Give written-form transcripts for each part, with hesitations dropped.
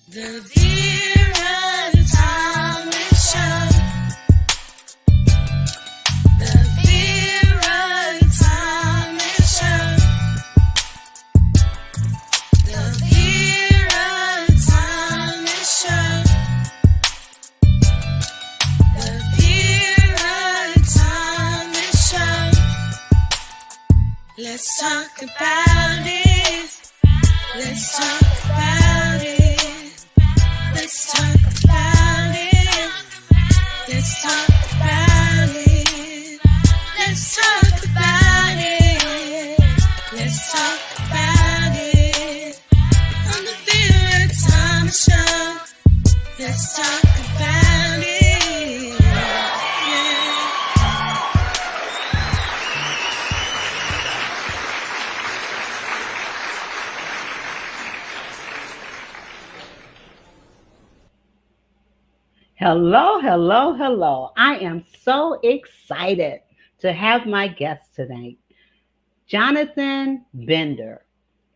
The Vera Thomas Show. The Vera Thomas Show. The Vera Thomas Show. The Vera Thomas Show. Let's talk about it. Let's talk about it. Let's talk about it. Let's talk about it. Let's talk about it. Let's talk about it. On the Vera Thomas Show. Let's talk about it. Yeah. Hello, hello, hello. I am so excited to have my guest tonight, Jonathan Bender.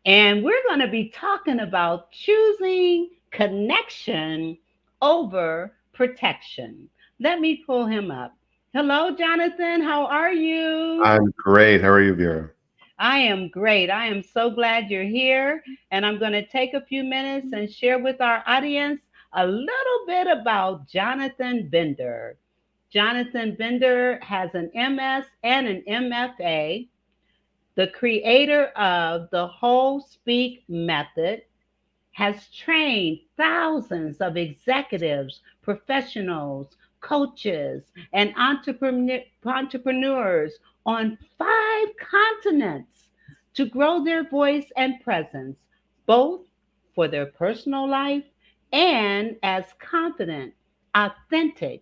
And we're going to be talking about choosing connection over protection. Let me pull him up. Hello, Jonathan. How are you? I'm great. How are you, Vera? I am great. I am so glad you're here. And I'm going to take a few minutes and share with our audience a little bit about Jonathan Bender. Jonathan Bender has an MS and an MFA, the creator of the Whole Speak method, has trained thousands of executives, professionals, coaches, and entrepreneurs on 5 continents to grow their voice and presence, both for their personal life and as confident, authentic,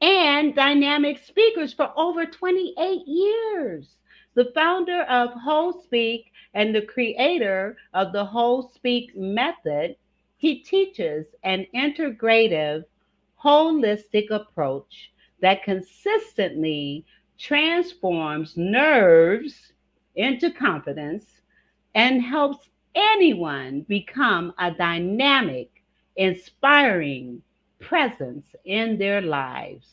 and dynamic speakers for over 28 years. The founder of Whole Speak and the creator of the Whole Speak method, he teaches an integrative, holistic approach that consistently transforms nerves into confidence and helps anyone become a dynamic, inspiring presence in their lives.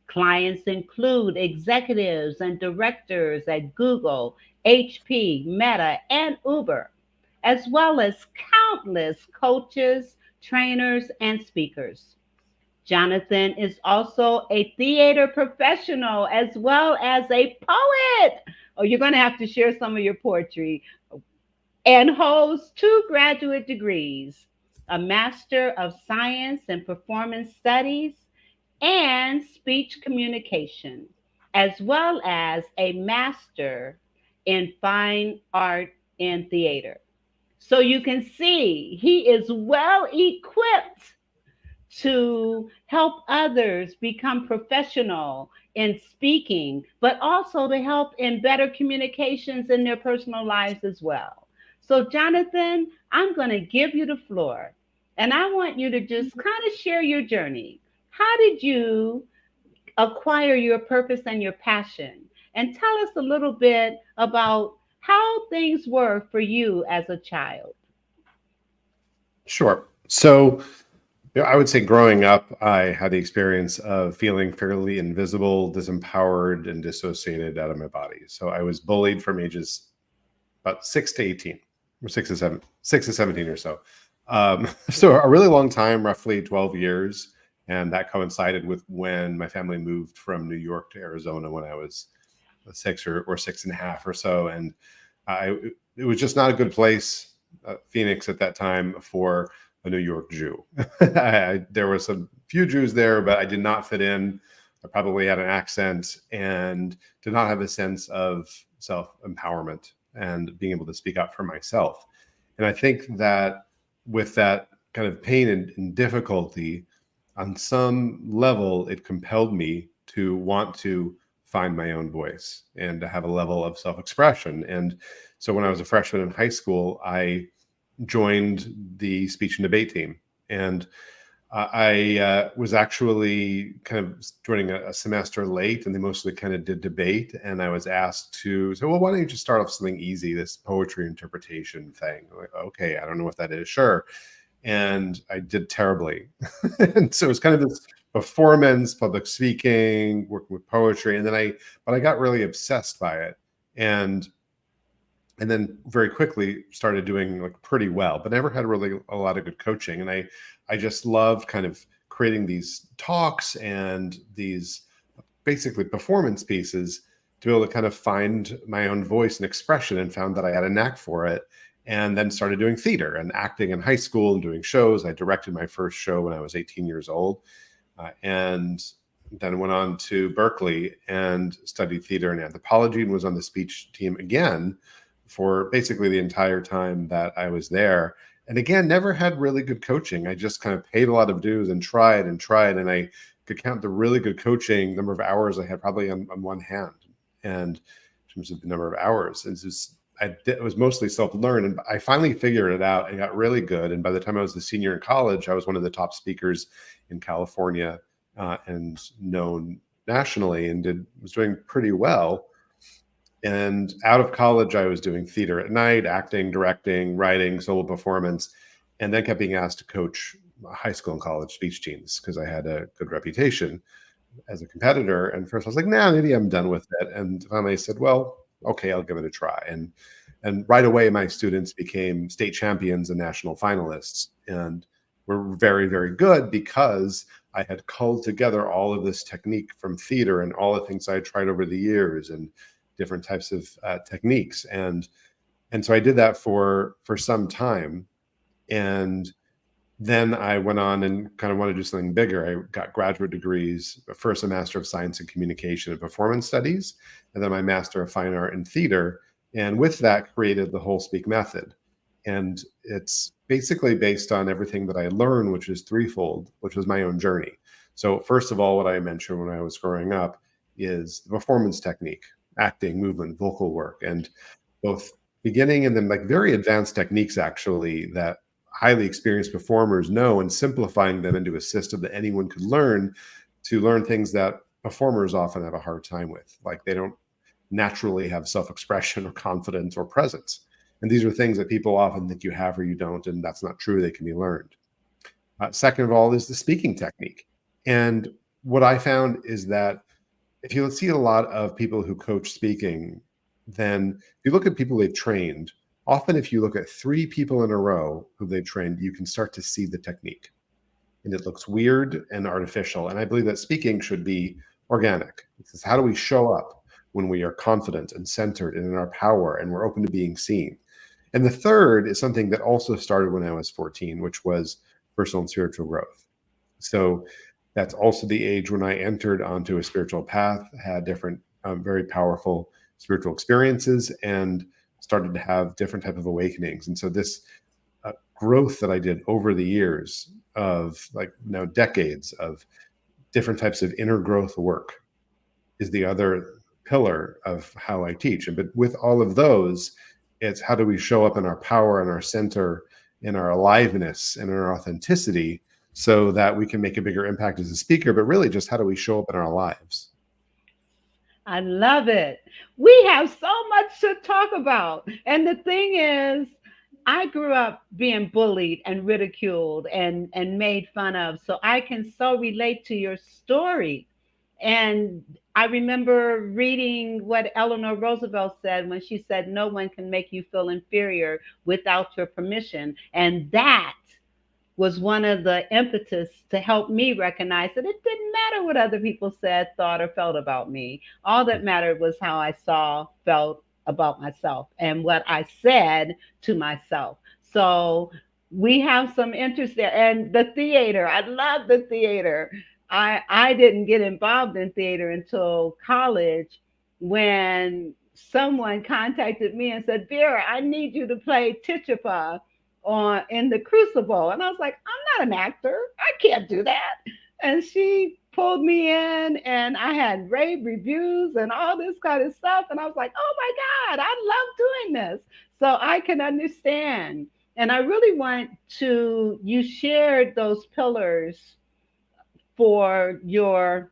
Clients include executives and directors at Google, HP, Meta, and Uber, as well as countless coaches, trainers, and speakers. Jonathan is also a theater professional as well as a poet. Oh, you're going to have to share some of your poetry. And holds 2 graduate degrees, a Master of Science in Performance Studies and Speech Communication, as well as a Master in Fine Art and Theater. So you can see he is well equipped to help others become professional in speaking, but also to help in better communications in their personal lives as well. So, Jonathan, I'm going to give you the floor and I want you to just kind of share your journey. How did you acquire your purpose and your passion? And tell us a little bit about how things were for you as a child. Sure. So, I would say growing up, I had the experience of feeling fairly invisible, disempowered, and dissociated out of my body. So I was bullied from ages about 6 to 18, or 6 to 7, 6 to 17 or so. So a really long time, roughly 12 years. And that coincided with when my family moved from New York to Arizona when I was 6 or 6.5 or so. And it was just not a good place, Phoenix at that time, for a New York Jew. There were some few Jews there, but I did not fit in. I probably had an accent and did not have a sense of self-empowerment and being able to speak up for myself. And I think that with that kind of pain and difficulty, on some level, it compelled me to want to find my own voice and to have a level of self-expression. And so when I was a freshman in high school, I joined the speech and debate team. And I was actually kind of joining a semester late, and they mostly kind of did debate. And I was asked to say, well, why don't you just start off something easy, this poetry interpretation thing? I'm like, okay, I don't know what that is. Sure. and I did terribly. And so it was kind of this performance, public speaking, working with poetry, and but I got really obsessed by it, and then very quickly started doing like pretty well, but never had really a lot of good coaching. And I just loved kind of creating these talks and these basically performance pieces to be able to kind of find my own voice and expression, and found that I had a knack for it. And then started doing theater and acting in high school and doing shows. I directed my first show when I was 18 years old, and then went on to Berkeley and studied theater and anthropology, and was on the speech team again for basically the entire time that I was there. And again, never had really good coaching. I just kind of paid a lot of dues and tried and tried. And I could count the really good coaching number of hours I had probably on one hand. And in terms of the number of hours, it was mostly self-learned. And I finally figured it out and got really good. And by the time I was a senior in college, I was one of the top speakers in California, and known nationally, and was doing pretty well. And out of college, I was doing theater at night, acting, directing, writing, solo performance, and then kept being asked to coach high school and college speech teams because I had a good reputation as a competitor. And first I was like, nah, maybe I'm done with it. And finally I said, well, okay, I'll give it a try. And right away, my students became state champions and national finalists, and were very, very good because I had culled together all of this technique from theater and all the things I had tried over the years, and different types of techniques. And so I did that for some time. And then I went on and kind of wanted to do something bigger. I got graduate degrees, first a Master of Science in Communication and Performance Studies, and then my Master of Fine Art in Theater. And with that, created the Whole Speak method. And it's basically based on everything that I learned, which is threefold, which was my own journey. So first of all, what I mentioned when I was growing up is the performance technique, acting, movement, vocal work, and both beginning and then like very advanced techniques actually that highly experienced performers know, and simplifying them into a system that anyone could learn, to learn things that performers often have a hard time with. Like they don't naturally have self-expression or confidence or presence. And these are things that people often think you have or you don't, and that's not true. They can be learned. Second of all is the speaking technique. And what I found is that if you see a lot of people who coach speaking, then if you look at people they've trained, often if you look at three people in a row who they've trained, you can start to see the technique. And it looks weird and artificial. And I believe that speaking should be organic. It's how do we show up when we are confident and centered and in our power and we're open to being seen. And the third is something that also started when I was 14, which was personal and spiritual growth. So that's also the age when I entered onto a spiritual path, had different, very powerful spiritual experiences, and started to have different type of awakenings. And so this growth that I did over the years of like now decades of different types of inner growth work is the other pillar of how I teach. But with all of those, it's how do we show up in our power and our center, in our aliveness and in our authenticity, so that we can make a bigger impact as a speaker, but really just how do we show up in our lives? I love it. We have so much to talk about. And the thing is, I grew up being bullied and ridiculed and made fun of. So I can so relate to your story. And I remember reading what Eleanor Roosevelt said when she said, no one can make you feel inferior without your permission. And that was one of the impetus to help me recognize that it didn't matter what other people said, thought, or felt about me. All that mattered was how I saw, felt about myself and what I said to myself. So we have some interest there. And the theater, I love the theater. I didn't get involved in theater until college when someone contacted me and said, Vera, I need you to play Tituba on in the Crucible. And I was like, I'm not an actor. I can't do that. And she pulled me in and I had rave reviews and all this kind of stuff. And I was like, oh my God, I love doing this. So I can understand. And I really want to, you shared those pillars for your,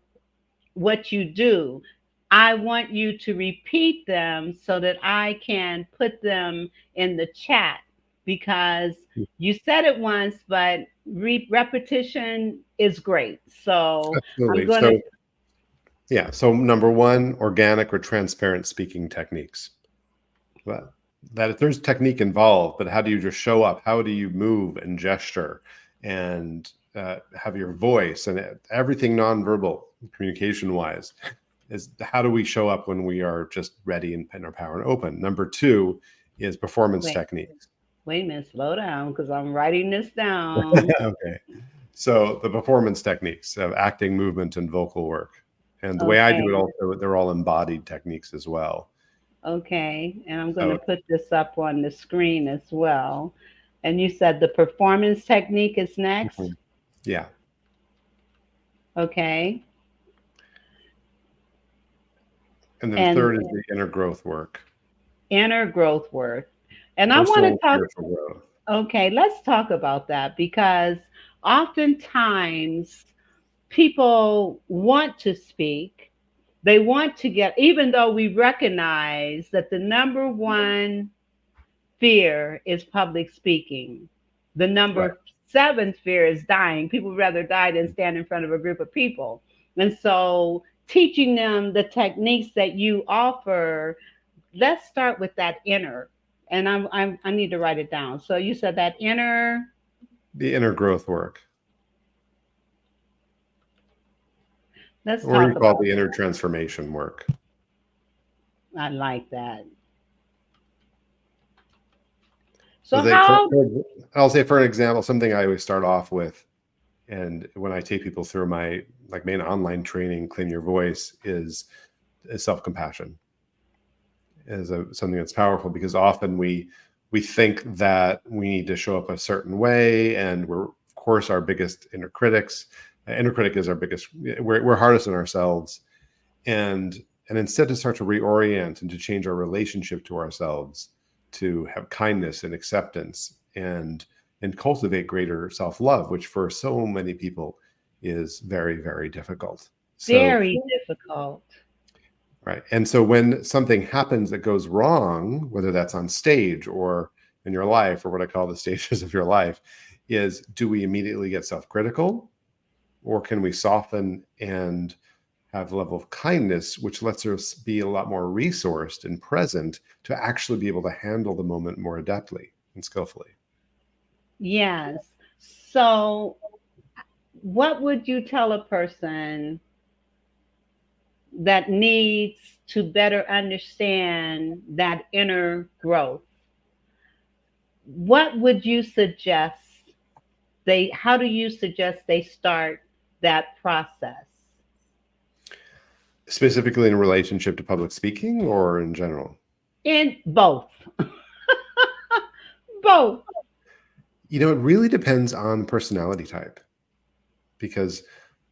what you do. I want you to repeat them so that I can put them in the chat because you said it once, but repetition is great. So I'm Absolutely. going to, So number one, organic or transparent speaking techniques. But that there's technique involved, but how do you just show up? How do you move and gesture and have your voice and everything nonverbal communication wise? Is how do we show up when we are just ready and in our power and open? Number two is performance wait, techniques. wait a minute, slow down because I'm writing this down. Okay. So the performance techniques of acting, movement, and vocal work. And the way I do Okay. it also, they're all embodied techniques as well. Okay. And I'm going to So put this up on the screen as well. And you said the performance technique is next. mhm. Yeah. Okay. And then And third is the inner growth work, inner growth work. And I want personal to and talk, spiritual growth. okay, let's talk about that because oftentimes people want to speak. They want to get, even though we recognize that the number one fear is public speaking, the Right. number seven fear is dying. People would rather die than stand in front of a group of people. And so, teaching them the techniques that you offer, let's start with that inner. And I need to write it down. So, you said that inner, The inner growth work, let's or you talk call it about the inner that. transformation work. I like that. So So, how, I'll say for an example, something I always start off with, and when I take people through my like main online training, Clean Your Voice, is self-compassion. Is something that's powerful because often we think that we need to show up a certain way, and we're of course our biggest inner critics. Inner critic is our biggest. We're hardest on ourselves, and instead to start to reorient and to change our relationship to ourselves, to have kindness and acceptance and cultivate greater self-love, which for so many people is very, very difficult. So very difficult. right. And so when something happens that goes wrong, whether that's on stage or in your life, or what I call the stages of your life, is do we immediately get self-critical, or can we soften and have a level of kindness, which lets us be a lot more resourced and present to actually be able to handle the moment more adeptly and skillfully? Yes. So, what would you tell a person that needs to better understand that inner growth? What would you suggest how do you suggest they start that process? Specifically in relationship to public speaking or in general? In both. Both. It really depends on personality type, because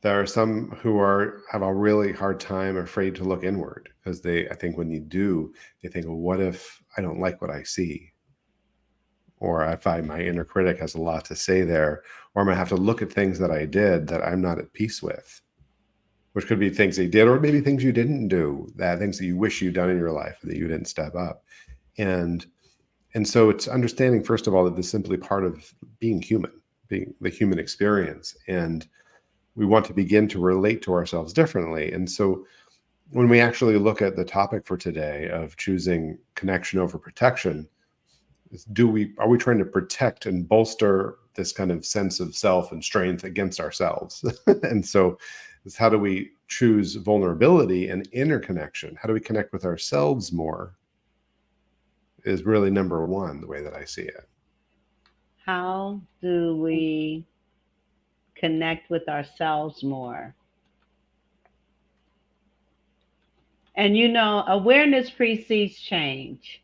there are some who have a really hard time afraid to look inward because I think when you do, they think, well, what if I don't like what I see? Or I find my inner critic has a lot to say there, or I'm gonna have to look at things that I did that I'm not at peace with, which could be things they did, or maybe things you didn't do, that things that you wish you'd done in your life that you didn't step up. And so it's understanding, first of all, that this is simply part of being human, being the human experience. And we want to begin to relate to ourselves differently. And so when we actually look at the topic for today of choosing connection over protection, are we trying to protect and bolster this kind of sense of self and strength against ourselves? And so it's how do we choose vulnerability and interconnection? How do we connect with ourselves more is really number one, the way that I see it. How do we connect with ourselves more? And awareness precedes change.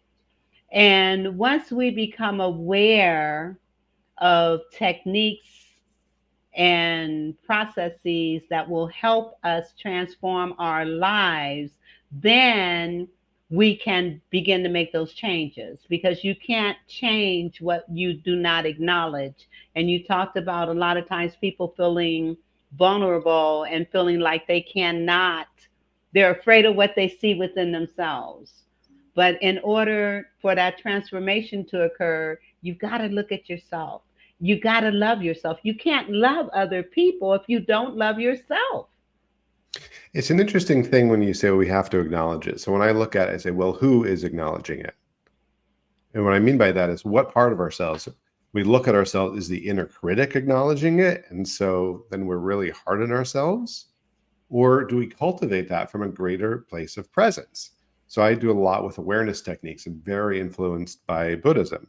And once we become aware of techniques and processes that will help us transform our lives, then we can begin to make those changes because you can't change what you do not acknowledge. And you talked about a lot of times people feeling vulnerable and feeling like they're afraid of what they see within themselves. But in order for that transformation to occur, You got to look at yourself. You got to love yourself. You can't love other people if you don't love yourself. It's an interesting thing when you say, well, we have to acknowledge it. So when I look at it, I say, well, who is acknowledging it? And what I mean by that is, what part of ourselves, we look at ourselves, is the inner critic acknowledging it? And so then we're really hard on ourselves? Or do we cultivate that from a greater place of presence? So I do a lot with awareness techniques. I'm very influenced by Buddhism.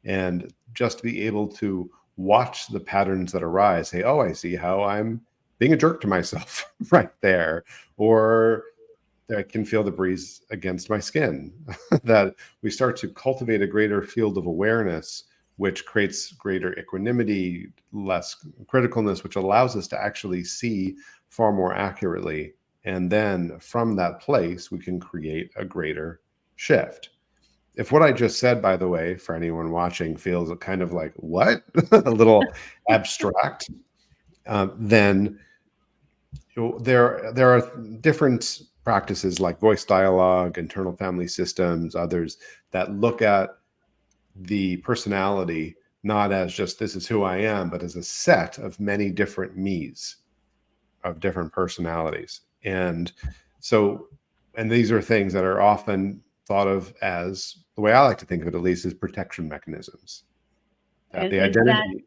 And just to be able to watch the patterns that arise, say, oh, I see how I'm being a jerk to myself right there. Or I can feel the breeze against my skin. That we start to cultivate a greater field of awareness, which creates greater equanimity, less criticalness, which allows us to actually see far more accurately. And then from that place, we can create a greater shift. If what I just said, by the way, for anyone watching, feels kind of like, what? A little abstract, then there are different practices like voice dialogue, internal family systems, others that look at the personality not as just this is who I am, but as a set of many different me's, of different personalities. And so, and these are things that are often thought of as, the way I like to think of it at least, is protection mechanisms. And The identity.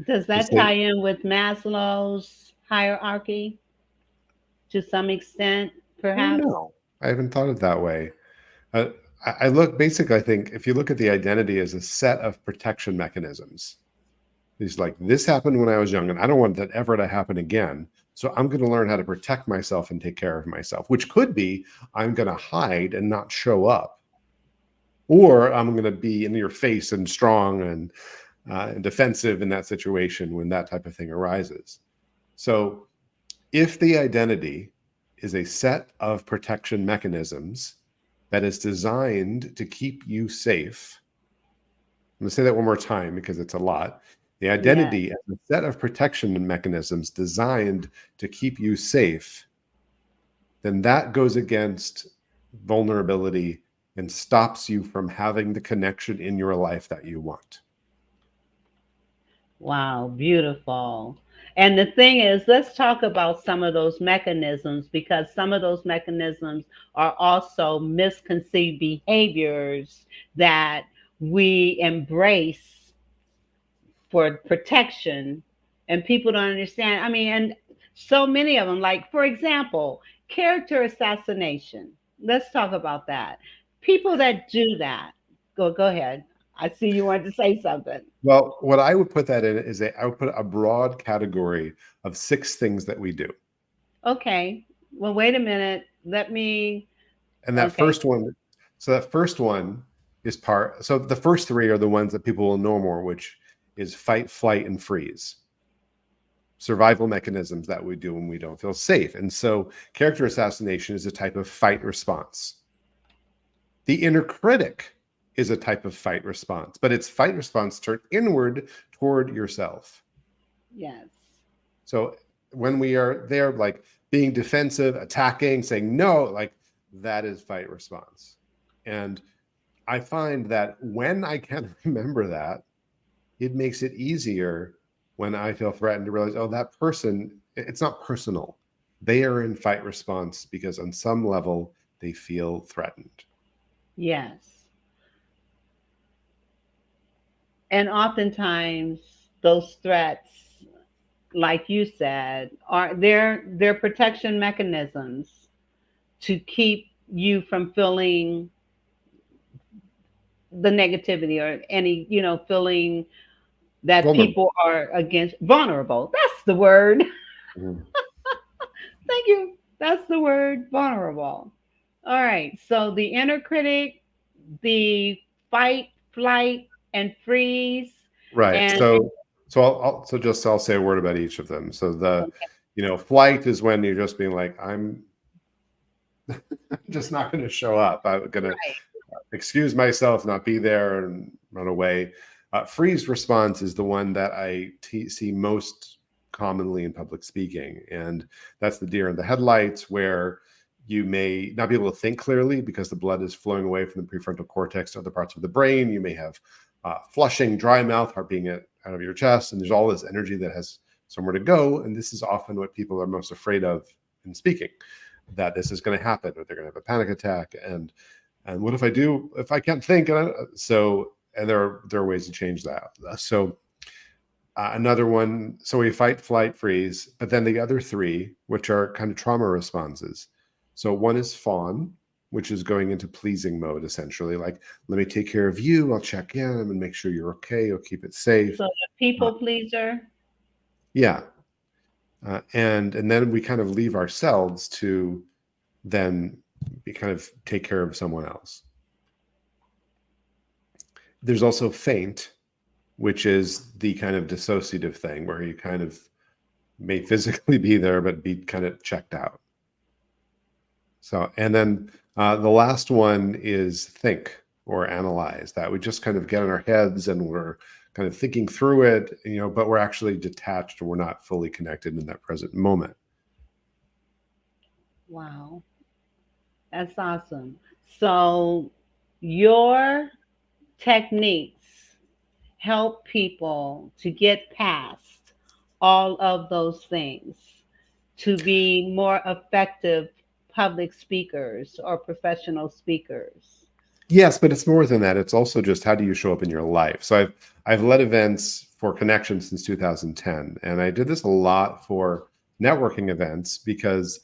does that tie in with Maslow's hierarchy to some extent, perhaps? No, I haven't thought of it that way. I look, basically, I think if you look at the identity as a set of protection mechanisms, it's like, this happened when I was young, and I don't want that ever to happen again. So I'm going to learn how to protect myself and take care of myself, which could be I'm going to hide and not show up, or I'm going to be in your face and strong and defensive in that situation when that type of thing arises. So if the identity is a set of protection mechanisms that is designed to keep you safe, I'm going to say that one more time because it's a lot. The identity is a set of protection mechanisms designed to keep you safe, then that goes against vulnerability and stops you from having the connection in your life that you want. Wow, beautiful. And the thing is, let's talk about some of those mechanisms, because some of those mechanisms are also misconceived behaviors that we embrace for protection, and people don't understand. I mean, and so many of them, like, for example, character assassination. Let's talk about that. People that do that, go ahead. I see you wanted to say something. Well, what I would put that in is I would put a broad category of 6 things that we do. Okay. Well, wait a minute. Let me. And that first one, so that first one is part. So the first 3 are the ones that people will know more, which is fight, flight, and freeze. Survival mechanisms that we do when we don't feel safe. And so character assassination is a type of fight response. The inner critic is a type of fight response, but it's fight response turned inward toward yourself. Yes. So when we are there, like being defensive, attacking, saying no, like that is fight response. And I find that when I can remember that, it makes it easier when I feel threatened to realize, oh, that person, it's not personal. They are in fight response because on some level they feel threatened. Yes. And oftentimes those threats, like you said, are their protection mechanisms to keep you from feeling the negativity or any, feeling that Vulnerable. people are against vulnerable. That's the word. Mhm. Thank you. That's the word, vulnerable. All right. So the inner critic, the fight, flight, and freeze. Right. And I'll say a word about each of them. So flight is when you're just being like, I'm just not going to show up. I'm going to excuse myself, not be there, and run away. Freeze response is the one that I see most commonly in public speaking. And that's the deer in the headlights, where you may not be able to think clearly because the blood is flowing away from the prefrontal cortex to other parts of the brain. You may have flushing, dry mouth, heart being out of your chest, and there's all this energy that has somewhere to go. And this is often what people are most afraid of in speaking, that this is going to happen, or they're going to have a panic attack. And what if I do, if I can't think? And there are ways to change that. So another one, so we fight, flight, freeze, but then the other three, which are kind of trauma responses. So one is fawn, which is going into pleasing mode, essentially. Like, let me take care of you. I'll check in and make sure you're okay. I'll keep it safe. So the people pleaser. Yeah. And then we kind of leave ourselves to then kind of take care of someone else. There's also faint, which is the kind of dissociative thing where you kind of may physically be there, but be kind of checked out. So, and then the last one is think or analyze, that we just kind of get in our heads and we're kind of thinking through it, but we're actually detached and we're not fully connected in that present moment. Wow. That's awesome. So your techniques help people to get past all of those things, to be more effective public speakers or professional speakers. Yes, but it's more than that. It's also just, how do you show up in your life? So I've led events for Connection since 2010, and I did this a lot for networking events because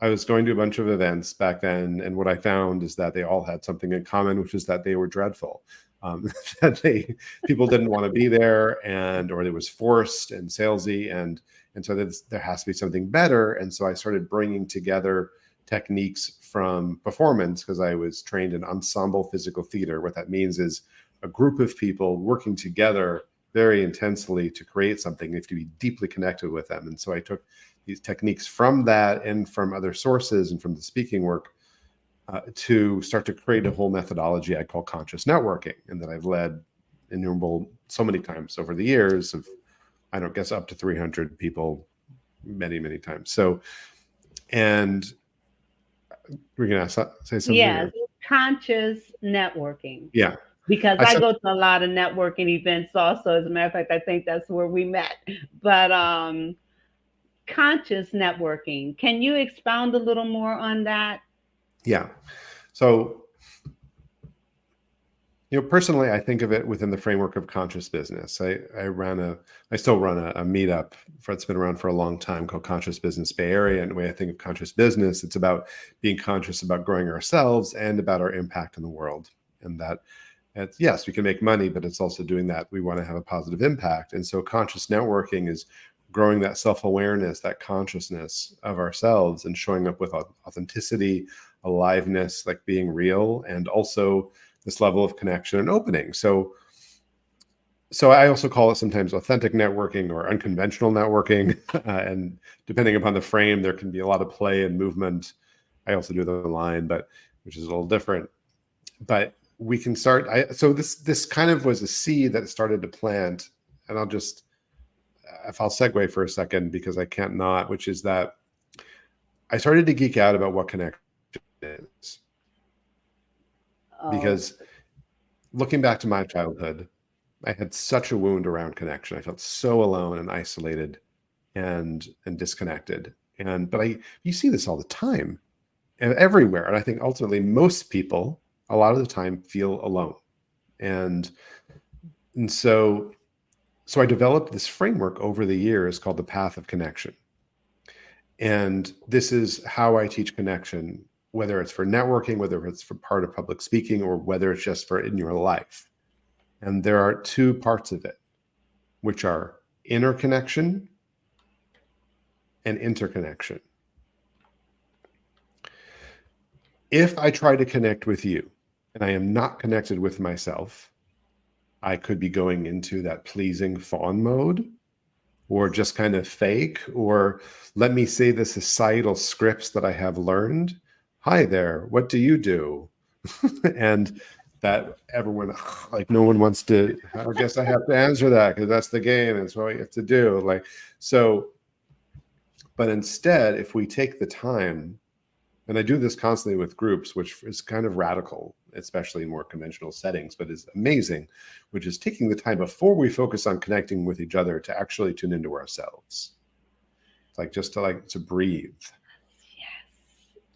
I was going to a bunch of events back then, and what I found is that they all had something in common, which is that they were dreadful. That people didn't want to be there, or it was forced and salesy, and so there has to be something better. And so I started bringing together techniques from performance, because I was trained in ensemble physical theater. What that means is a group of people working together very intensely to create something. You have to be deeply connected with them. And so I took these techniques from that and from other sources and from the speaking work to start to create a whole methodology I call conscious networking, and that I've led innumerable so many times over the years of, I don't guess, up to 300 people many, many times. So, and we're going to say something. Yes, conscious networking. Yeah. Because I go to a lot of networking events also. As a matter of fact, I think that's where we met. But conscious networking, can you expound a little more on that? Yeah. So, personally, I think of it within the framework of conscious business. I still run a meetup that's been around for a long time called Conscious Business Bay Area. And the way I think of conscious business, it's about being conscious about growing ourselves and about our impact in the world. And that, yes, we can make money, but it's also doing that. We want to have a positive impact. And so conscious networking is growing that self-awareness, that consciousness of ourselves, and showing up with authenticity, aliveness, like being real, and also this level of connection and opening. So I also call it sometimes authentic networking or unconventional networking. And depending upon the frame, there can be a lot of play and movement. I also do them online, which is a little different. But we can start. So this kind of was a seed that started to plant, and I'll segue for a second because I can't not, which is that I started to geek out about what connection is. Because looking back to my childhood, I had such a wound around connection. I felt so alone and isolated and disconnected. But you see this all the time and everywhere. And I think ultimately most people, a lot of the time, feel alone. And so I developed this framework over the years called the Path of Connection. And this is how I teach connection, whether it's for networking, whether it's for part of public speaking, or whether it's just for in your life. And there are two parts of it, which are inner connection and interconnection. If I try to connect with you and I am not connected with myself, I could be going into that pleasing fawn mode, or just kind of fake, or let me say the societal scripts that I have learned. Hi there, what do you do? And that everyone, like, no one wants to, I guess I have to answer that because that's the game. It's what you have to do. But instead, if we take the time, and I do this constantly with groups, which is kind of radical, especially in more conventional settings, but is amazing, which is taking the time before we focus on connecting with each other to actually tune into ourselves. It's like just to breathe,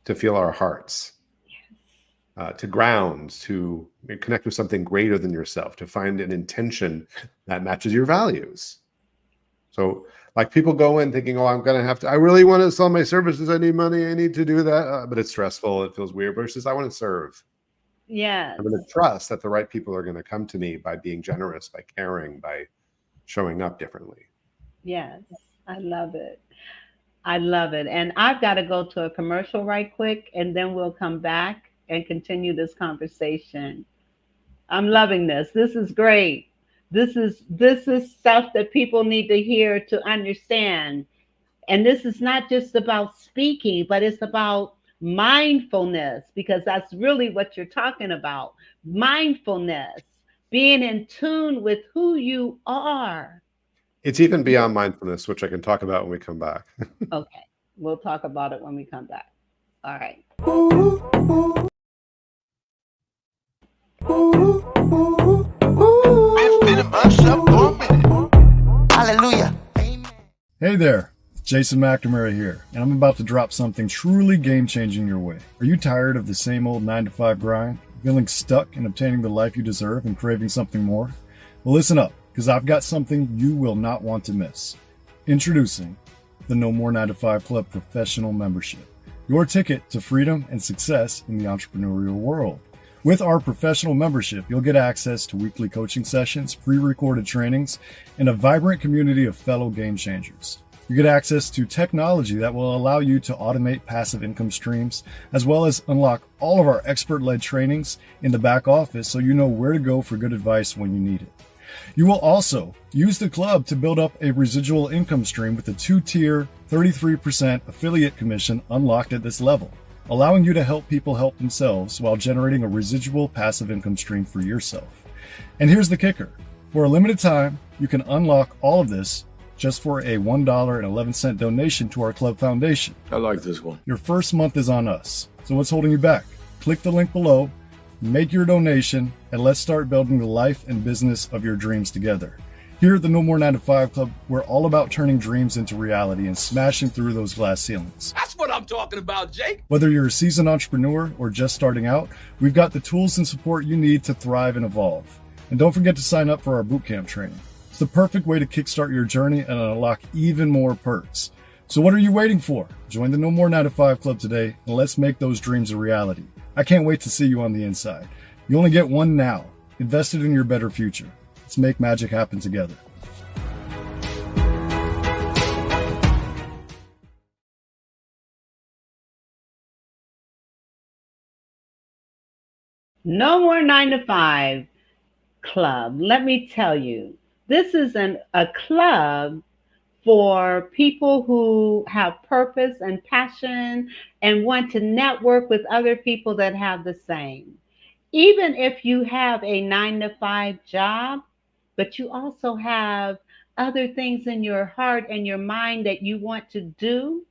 to feel our hearts, to ground, to connect with something greater than yourself, to find an intention that matches your values. So like people go in thinking, oh, I really want to sell my services. I need money. I need to do that. But it's stressful. It feels weird versus I want to serve. Yeah. I'm going to trust that the right people are going to come to me by being generous, by caring, by showing up differently. Yes. I love it. I love it. And I've got to go to a commercial right quick, and then we'll come back and continue this conversation. I'm loving this. This is great. This is stuff that people need to hear to understand. And this is not just about speaking, but it's about mindfulness, because that's really what you're talking about. Mindfulness, being in tune with who you are. It's even beyond mindfulness, which I can talk about when we come back. Okay. We'll talk about it when we come back. All right. Hallelujah. Hey there, Jason McNamara here, and I'm about to drop something truly game-changing your way. Are you tired of the same old 9-to-5 grind? Feeling stuck in obtaining the life you deserve and craving something more? Well, listen up, because I've got something you will not want to miss. Introducing the No More 9-to-5 Club Professional Membership, your ticket to freedom and success in the entrepreneurial world. With our professional membership, you'll get access to weekly coaching sessions, pre-recorded trainings, and a vibrant community of fellow game changers. You get access to technology that will allow you to automate passive income streams, as well as unlock all of our expert-led trainings in the back office so you know where to go for good advice when you need it. You will also use the club to build up a residual income stream with a 2-tier 33% affiliate commission unlocked at this level, allowing you to help people help themselves while generating a residual passive income stream for yourself. And here's the kicker. For a limited time, you can unlock all of this just for a $1.11 donation to our club foundation. I like this one. Your first month is on us. So what's holding you back? Click the link below, make your donation, and let's start building the life and business of your dreams together. Here at the No More 9-to-5 Club, we're all about turning dreams into reality and smashing through those glass ceilings. That's what I'm talking about, Jake. Whether you're a seasoned entrepreneur or just starting out, we've got the tools and support you need to thrive and evolve. And don't forget to sign up for our bootcamp training. It's the perfect way to kickstart your journey and unlock even more perks. So what are you waiting for? Join the No More 9-to-5 Club today, and let's make those dreams a reality. I can't wait to see you on the inside. You only get one now. Invest it in your better future. Let's make magic happen together. No More 9-to-5 Club. Let me tell you, this is a club for people who have purpose and passion and want to network with other people that have the same. Even if you have a 9-to-5 job, but you also have other things in your heart and your mind that you want to do,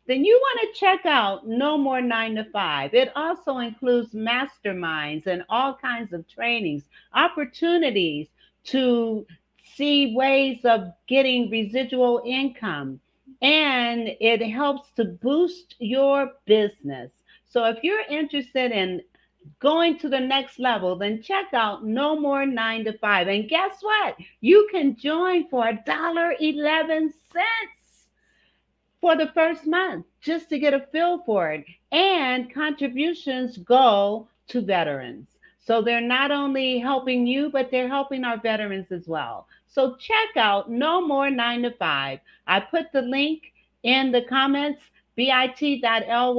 then you want to check out No More 9-to-5. It also includes masterminds and all kinds of trainings, opportunities to see ways of getting residual income, and it helps to boost your business. So if you're interested in going to the next level, then check out No More 9-to-5. And guess what? You can join for $1.11 for the first month just to get a feel for it. And contributions go to veterans. So they're not only helping you, but they're helping our veterans as well. So check out No More 9-to-5. I put the link in the comments, bit.ly/no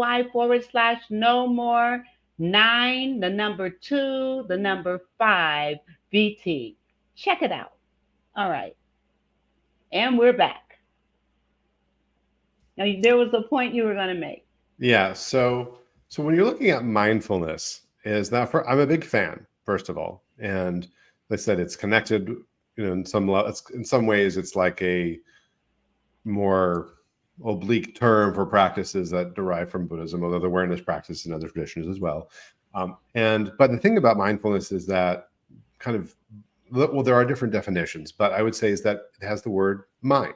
more 9, the number 2, the number 5, VT. Check it out. All right. And we're back. Now, there was a point you were going to make. Yeah. So when you're looking at mindfulness, I'm a big fan, first of all, and like I said, it's connected. In some ways, it's like a more oblique term for practices that derive from Buddhism, although the awareness practice and other traditions as well. But the thing about mindfulness is that kind of, well, there are different definitions, but I would say is that it has the word mind.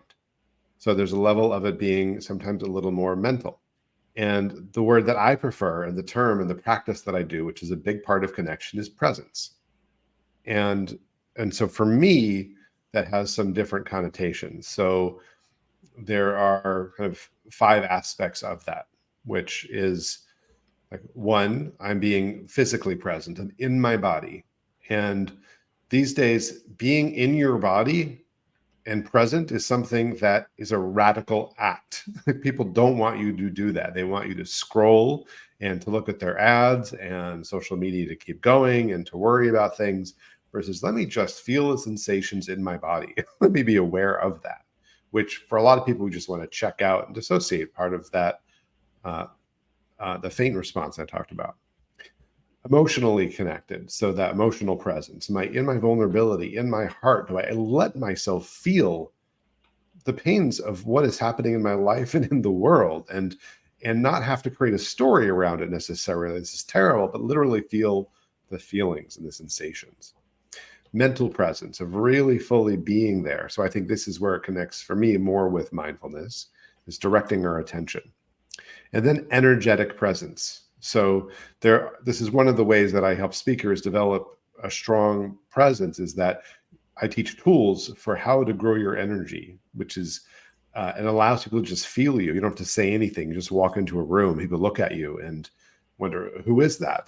So there's a level of it being sometimes a little more mental. And the word that I prefer and the term and the practice that I do, which is a big part of connection, is presence. And so for me, that has some different connotations. So there are kind of 5 aspects of that, which is like, 1, I'm being physically present. I'm in my body. And these days, being in your body and present is something that is a radical act. People don't want you to do that. They want you to scroll and to look at their ads and social media to keep going and to worry about things, versus let me just feel the sensations in my body. Let me be aware of that, which for a lot of people who just want to check out and dissociate, part of that, the faint response I talked about. Emotionally connected, so that emotional presence. Am I in my vulnerability, in my heart? Do I let myself feel the pains of what is happening in my life and in the world, and not have to create a story around it necessarily? This is terrible, but literally feel the feelings and the sensations. Mental presence, of really fully being there. So I think this is where it connects for me more with mindfulness, is directing our attention. And then energetic presence. So this is one of the ways that I help speakers develop a strong presence, is that I teach tools for how to grow your energy, which is, and allows people to just feel you. You don't have to say anything. You just walk into a room, people look at you and wonder, who is that?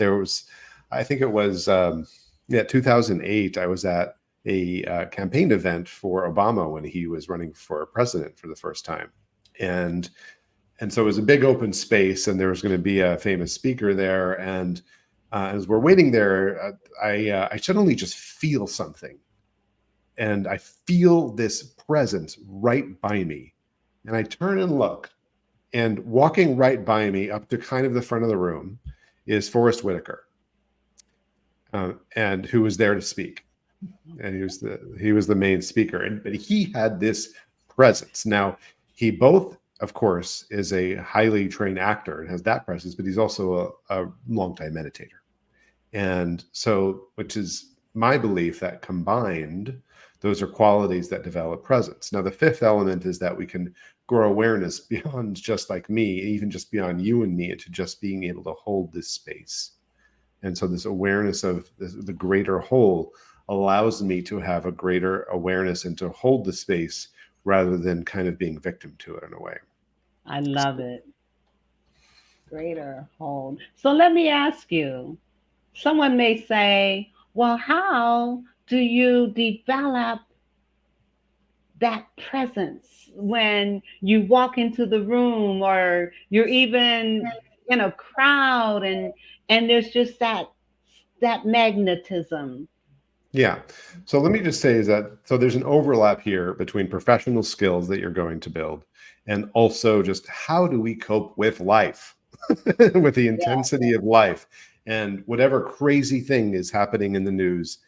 I think it was, 2008, I was at a campaign event for Obama when he was running for president for the first time. And so it was a big open space, and there was going to be a famous speaker there. And as we're waiting there, I suddenly just feel something. And I feel this presence right by me. And I turn and look, and walking right by me up to kind of the front of the room is Forrest Whitaker, and who was there to speak. And he was the main speaker. But he had this presence. Now, he both, of course, is a highly trained actor and has that presence, but he's also a longtime meditator. And so, which is my belief that combined, those are qualities that develop presence. Now, the 5th element is that we can grow awareness beyond just like me, even just beyond you and me, into just being able to hold this space. And so this awareness of the greater whole allows me to have a greater awareness and to hold the space rather than kind of being victim to it in a way. I love it. Greater hold. So let me ask you, someone may say, well, how do you develop that presence when you walk into the room, or you're even in a crowd, and there's just that magnetism? Yeah. So let me just say is that, so there's an overlap here between professional skills that you're going to build, and also just how do we cope with life, with the intensity of life, and whatever crazy thing is happening in the news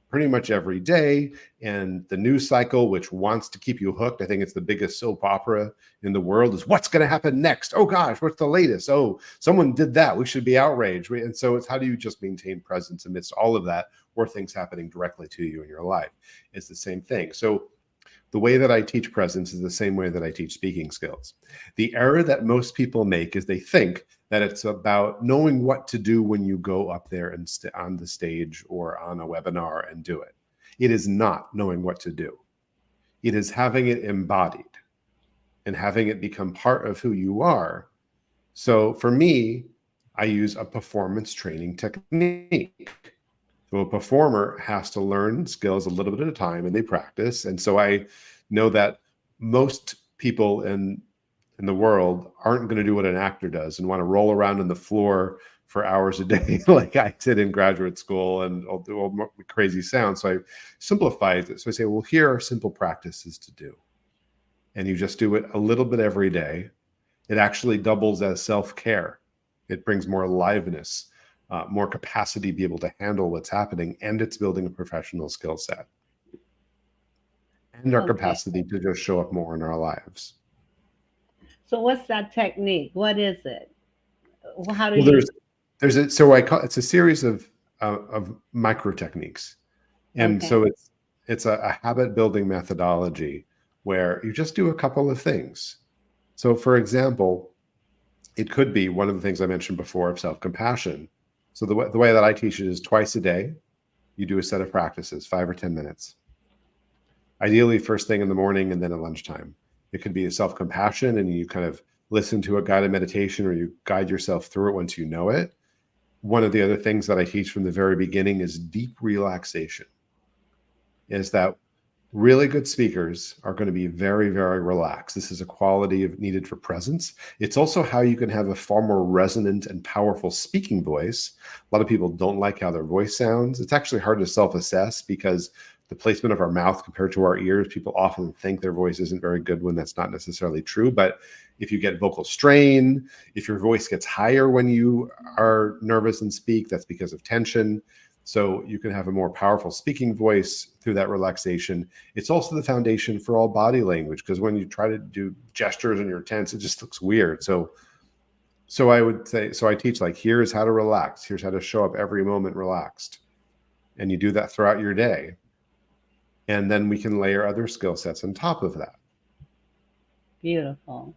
pretty much every day, and the news cycle, which wants to keep you hooked. I think it's the biggest soap opera in the world, is what's going to happen next? Oh gosh, what's the latest? Oh, someone did that, we should be outraged. And so it's, how do you just maintain presence amidst all of that, or things happening directly to you in your life? It's the same thing. So the way that I teach presence is the same way that I teach speaking skills. The error that most people make is they think that it's about knowing what to do when you go up there and on the stage or on a webinar and do it. It is not knowing what to do. It is having it embodied and having it become part of who you are. So for me, I use a performance training technique. So a performer has to learn skills a little bit at a time, and they practice. And so I know that most people in the world aren't going to do what an actor does and want to roll around on the floor for hours a day like I did in graduate school and all the crazy sounds. So I simplified it. So I say, well, here are simple practices to do. And you just do it a little bit every day. It actually doubles as self-care. It brings more aliveness, more capacity to be able to handle what's happening, and it's building a professional skill set and our capacity to just show up more in our lives. So what's that technique? What is it? How do you? It's a series of micro techniques. And Okay. so it's a habit building methodology where you just do a couple of things. So for example, it could be one of the things I mentioned before of self-compassion. So the way that I teach it is twice a day, you do a set of practices, 5 or 10 minutes. Ideally first thing in the morning and then at lunchtime. It could be a self-compassion and you kind of listen to a guided meditation or you guide yourself through it once you know it. One of the other things that I teach from the very beginning is deep relaxation. Is that really good speakers are going to be very, very relaxed. This is a quality needed for presence. It's also how you can have a far more resonant and powerful speaking voice. A lot of people don't like how their voice sounds. It's actually hard to self-assess because the placement of our mouth compared to our ears, people often think their voice isn't very good when that's not necessarily true. But if you get vocal strain, if your voice gets higher when you are nervous and speak, that's because of tension. So you can have a more powerful speaking voice through that relaxation. It's also the foundation for all body language, because when you try to do gestures and you're tense, it just looks weird. So I would say, I teach like, here's how to relax. Here's how to show up every moment relaxed. And you do that throughout your day. And then we can layer other skill sets on top of that. Beautiful.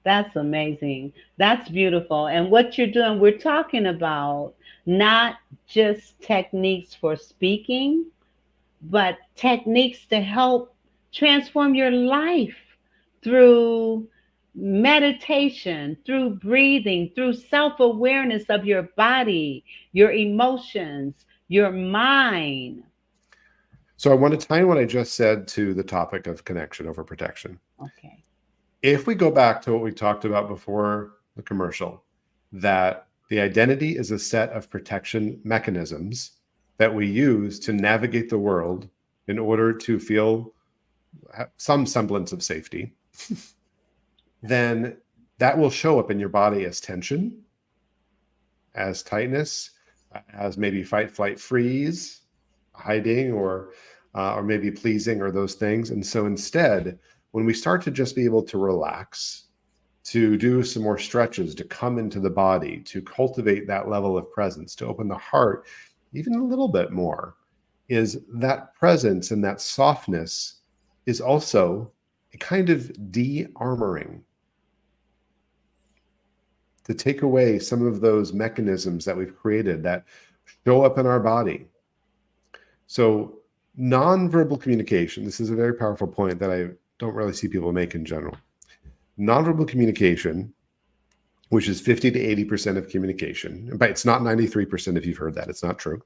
That's amazing. That's beautiful. And what you're doing, we're talking about not just techniques for speaking, but techniques to help transform your life through meditation, through breathing, through self-awareness of your body, your emotions, your mind. So I want to tie in what I just said to the topic of connection over protection. Okay. If we go back to what we talked about before the commercial, that the identity is a set of protection mechanisms that we use to navigate the world in order to feel some semblance of safety, then that will show up in your body as tension, as tightness, as maybe fight, flight, freeze, hiding, or maybe pleasing, or those things. And so instead, when we start to just be able to relax, to do some more stretches, to come into the body, to cultivate that level of presence, to open the heart even a little bit more, is that presence and that softness is also a kind of de-armoring, to take away some of those mechanisms that we've created that show up in our body. So nonverbal communication, this is a very powerful point that I don't really see people make in general. Nonverbal communication, which is 50 to 80% of communication, but it's not 93% if you've heard that. It's not true.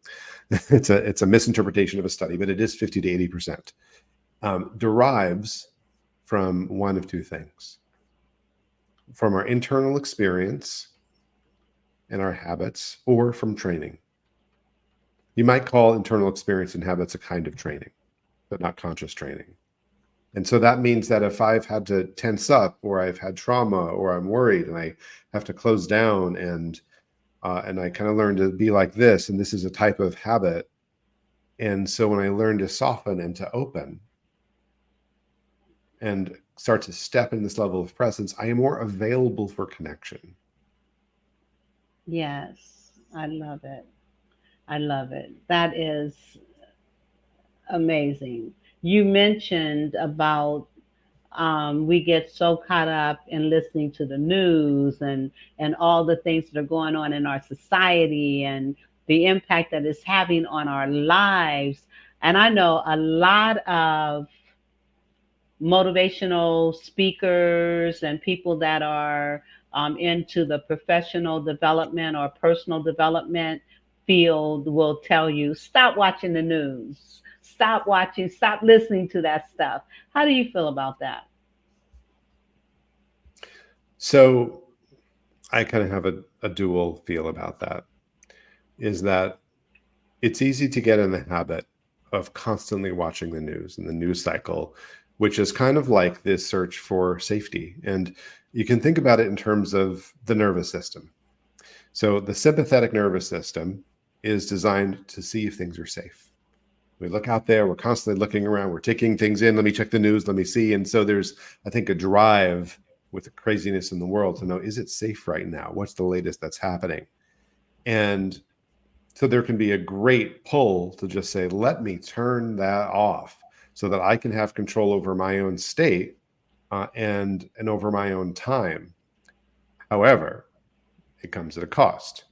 It's a misinterpretation of a study, but it is 50 to 80%, derives from one of two things: from our internal experience and our habits, or from training. You might call internal experience and habits a kind of training, but not conscious training. And so that means that if I've had to tense up, or I've had trauma, or I'm worried and I have to close down, and I kind of learn to be like this, and this is a type of habit. And so when I learn to soften and to open and start to step in this level of presence, I am more available for connection. Yes, I love it. I love it. That is amazing. You mentioned about we get so caught up in listening to the news and all the things that are going on in our society and the impact that it's having on our lives. And I know a lot of motivational speakers and people that are into the professional development or personal development field will tell you, stop watching the news, stop listening to that stuff. How do you feel about that? So I kind of have a dual feel about that, is that it's easy to get in the habit of constantly watching the news and the news cycle, which is kind of like this search for safety. And you can think about it in terms of the nervous system. So the sympathetic nervous system is designed to see if things are safe. We look out there, we're constantly looking around, we're taking things in, let me check the news, let me see. And so there's, I think, a drive with the craziness in the world to know, is it safe right now? What's the latest that's happening? And so there can be a great pull to just say, let me turn that off so that I can have control over my own state and over my own time. However, it comes at a cost,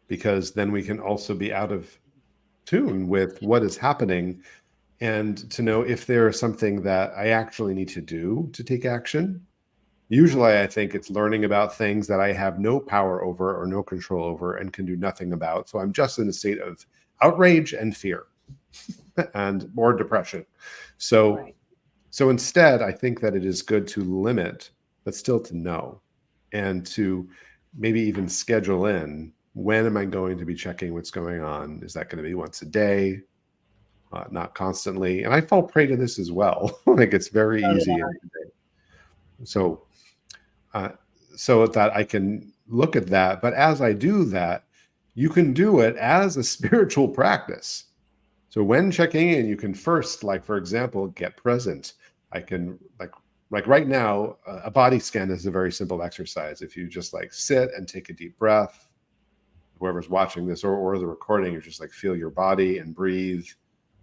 because then we can also be out of tune with what is happening, and to know if there is something that I actually need to do to take action. Usually I think it's learning about things that I have no power over or no control over and can do nothing about. So I'm just in a state of outrage and fear and more depression. So, Right. so instead, I think that it is good to limit, but still to know, and to maybe even schedule in, when am I going to be checking what's going on? Is that going to be once a day? Not constantly. And I fall prey to this as well. Like, it's very So easy. So, so that I can look at that. But as I do that, you can do it as a spiritual practice. So when checking in, you can first, like, for example, get present. I can, like right now, a body scan is a very simple exercise. If you just like sit and take a deep breath, whoever's watching this or the recording, you just like feel your body and breathe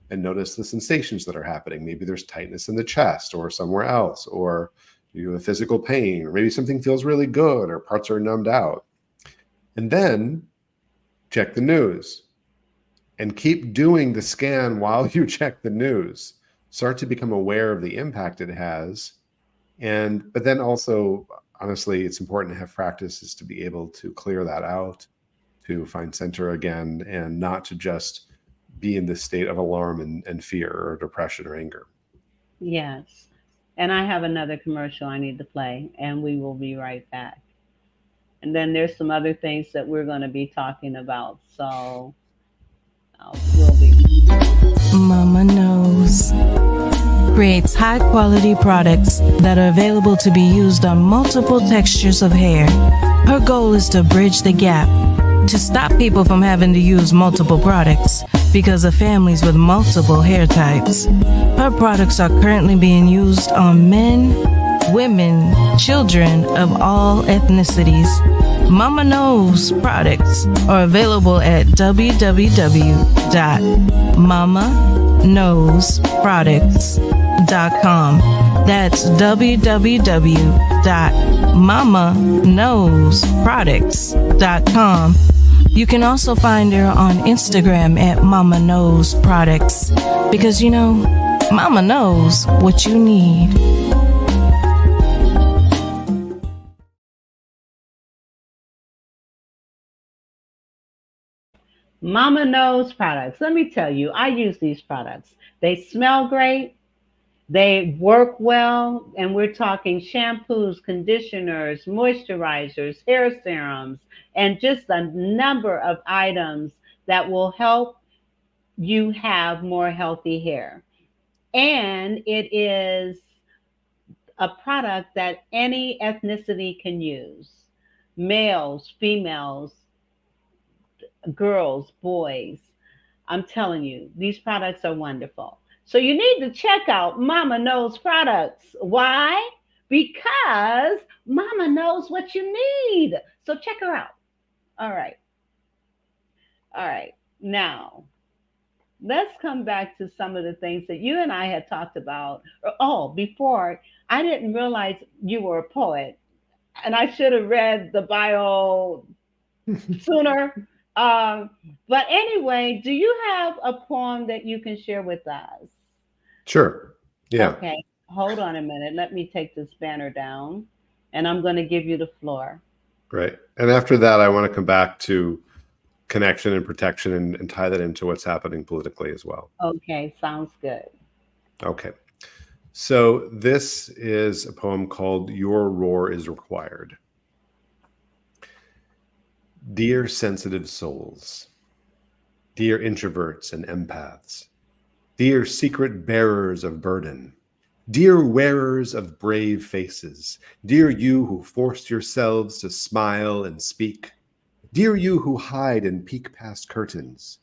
and notice the sensations that are happening. Maybe there's tightness in the chest or somewhere else, or you have physical pain, or maybe something feels really good or parts are numbed out. And then check the news and keep doing the scan while you check the news. Start to become aware of the impact it has. But then also, honestly, it's important to have practices to be able to clear that out, to find center again, and not to just be in this state of alarm and fear or depression or anger. Yes. And I have another commercial I need to play, and we will be right back. And then there's some other things that we're going to be talking about. So we'll be. Mama Knows creates high quality products that are available to be used on multiple textures of hair. Her goal is to bridge the gap to stop people from having to use multiple products because of families with multiple hair types. Her products are currently being used on men, women, children of all ethnicities. Mama Knows products are available at www.mamaknowsproducts.com. That's www.mamaknowsproducts.com. You can also find her on Instagram at Mama Knows Products, because Mama knows what you need. Mama Knows products. Let me tell you, I use these products. They smell great. They work well, and we're talking shampoos, conditioners, moisturizers, hair serums, and just a number of items that will help you have more healthy hair. And it is a product that any ethnicity can use: males, females, girls, boys. I'm telling you, these products are wonderful. So you need to check out Mama Knows products. Why? Because Mama knows what you need. So check her out. All right. All right. Now, let's come back to some of the things that you and I had talked about. Oh, before, I didn't realize you were a poet, and I should have read the bio sooner. But anyway, do you have a poem that you can share with us? Sure. Yeah. Okay, hold on a minute. Let me take this banner down, and I'm going to give you the floor. Right. And after that, I want to come back to connection and protection and tie that into what's happening politically as well. Okay, sounds good. Okay. So this is a poem called Your Roar is Required. Dear sensitive souls, dear introverts and empaths, dear secret bearers of burden, dear wearers of brave faces, dear you who forced yourselves to smile and speak, dear you who hide and peek past curtains,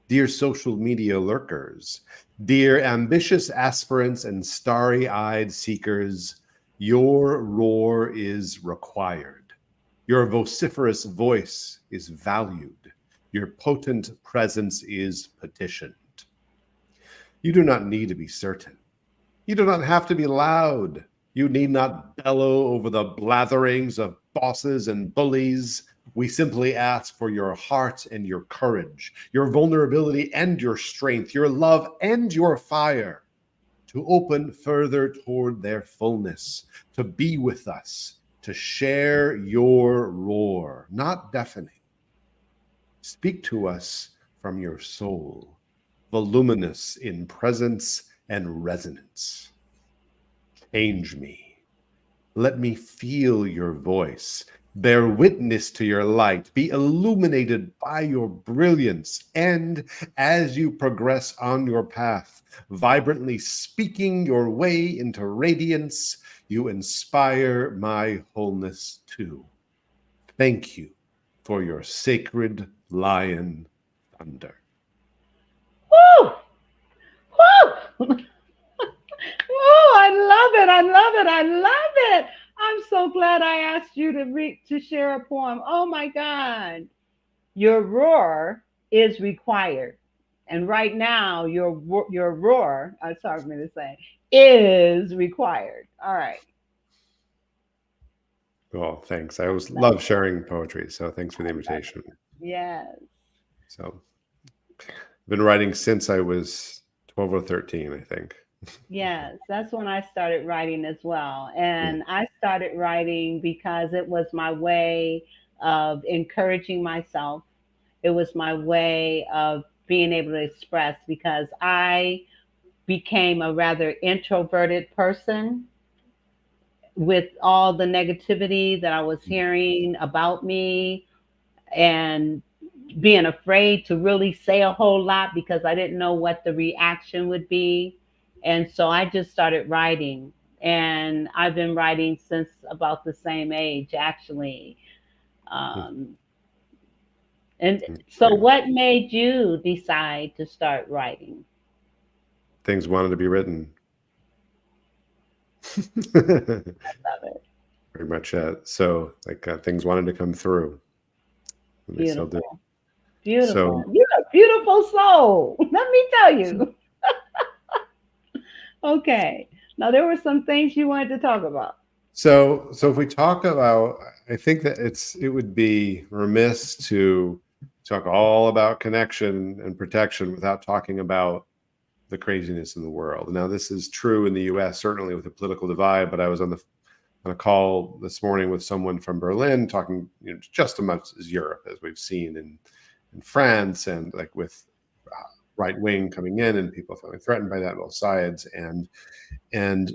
dear social media lurkers, dear ambitious aspirants and starry-eyed seekers, your roar is required. Your vociferous voice is valued. Your potent presence is petitioned. You do not need to be certain. You do not have to be loud. You need not bellow over the blatherings of bosses and bullies. We simply ask for your heart and your courage, your vulnerability and your strength, your love and your fire to open further toward their fullness, to be with us, to share your roar, not deafening. Speak to us from your soul, voluminous in presence and resonance. Change me. Let me feel your voice. Bear witness to your light. Be illuminated by your brilliance. And as you progress on your path, vibrantly speaking your way into radiance, you inspire my wholeness too. Thank you for your sacred lion thunder. Woo! Woo! Oh, I love it. I love it. I love it. I'm so glad I asked you to share a poem. Oh my God. Your roar is required. And right now, your roar, it's hard for me to say, is required. All right. Well, thanks. I always love sharing poetry, so thanks for the invitation. Yes. So I've been writing since I was 12 or 13, I think. Yes, that's when I started writing as well. And I started writing because it was my way of encouraging myself. It was my way of being able to express because I became a rather introverted person with all the negativity that I was hearing about me and being afraid to really say a whole lot because I didn't know what the reaction would be. And so I just started writing. And I've been writing since about the same age, actually. Um, and so, what made you decide to start writing? Things wanted to be written. I love it. Very much so, like things wanted to come through. And they still do. Beautiful. Beautiful. So, You're a beautiful soul. Let me tell you. Okay. Now there were some things you wanted to talk about. so if we talk about, I think that it would be remiss to talk all about connection and protection without talking about the craziness in the world. Now, this is true in the U.S., certainly with the political divide, but I was on a call this morning with someone from Berlin talking, just as much as Europe, as we've seen in France, and like with right wing coming in and people feeling threatened by that on both sides. And I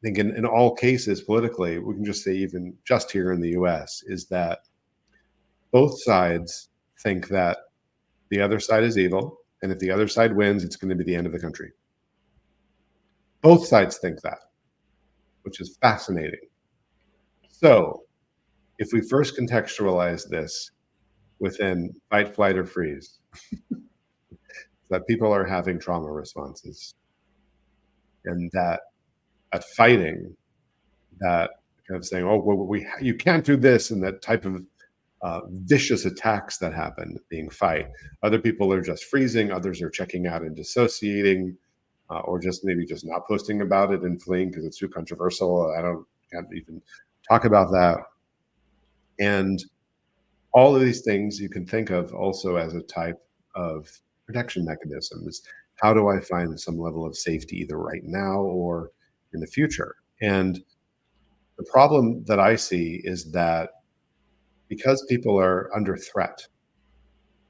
think in all cases politically, we can just say, even just here in the US, is that both sides think that the other side is evil. And if the other side wins, it's going to be the end of the country. Both sides think that, which is fascinating. So if we first contextualize this within fight, flight, or freeze, that people are having trauma responses, and that at fighting, that kind of saying, oh, well, you can't do this, and that type of vicious attacks that happen being fight. Other people are just freezing, others are checking out and dissociating, or just maybe just not posting about it and fleeing because it's too controversial. Can't even talk about that. And all of these things you can think of also as a type of protection mechanisms. How do I find some level of safety either right now or in the future? And the problem that I see is that because people are under threat,